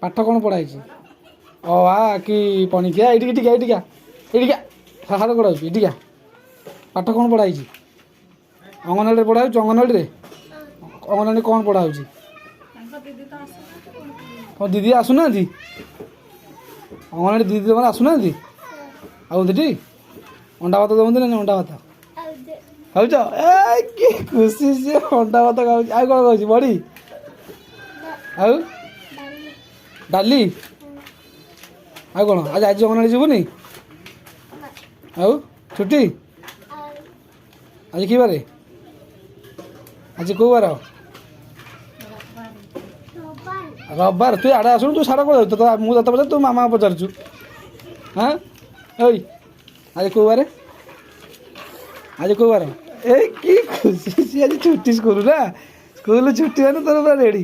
ପାଠ କ'ଣ ପଢ଼ା ହେଇଛି? କି ପଣିକିଆ ଏଇଠିକା ହାତ ପଢ଼ାଉଛି ଏଇଠିକା। ପାଠ କ'ଣ ପଢ଼ା ହେଇଛି? ଅଙ୍ଗନବାଡ଼ିରେ ପଢ଼ା ହେଉଛି? ଅଙ୍ଗନବାଡ଼ିରେ କ'ଣ ପଢ଼ା ହେଉଛି? କ'ଣ ଦିଦି ଆସୁନାହାନ୍ତି? ଅଙ୍ଗନବାଡ଼ି ଦିଦି ତମର ଆସୁନାହାନ୍ତି? ଆଉ ଦିଦି ଅଣ୍ଡା ଭାତ ଦେଉଛନ୍ତି ନା ଅଣ୍ଡା ଭାତ ଖାଉଛ? କି ଖୁସି ସିଏ ଅଣ୍ଡା ଭାତ ଖାଉଛି। ଆଉ କ'ଣ ଖାଉଛି? ବଡ଼ି ଆଉ ଡାଲି ଆଉ କ'ଣ? ଆଜି ଅଙ୍ଗନବାଡ଼ି ଯିବୁନି? ଆଉ ଛୁଟି? ଆଜି କି ବାରେ? ଆଜି କେଉଁ ବାର? ରବିବାର। ତୁ ଆଡ଼େ ଆସୁନୁ, ତୁ ସାଡ଼ ପଳାଉଛୁ ତ। ମୁଁ ତତେ ପଚାରୁଛି, ତୁ ମାମା ପଚାରୁଛୁ। ହଁ ଏଇ ଆଜି କେଉଁ ବାରେ? ଆଜି କେଉଁ ବାର? କି ଖୁସି ସିଏ ଆଜି ଛୁଟି ସ୍କୁଲ ନା। ସ୍କୁଲ ଛୁଟି ମାନେ ତୋର ପୁରା ରେଡ଼ି।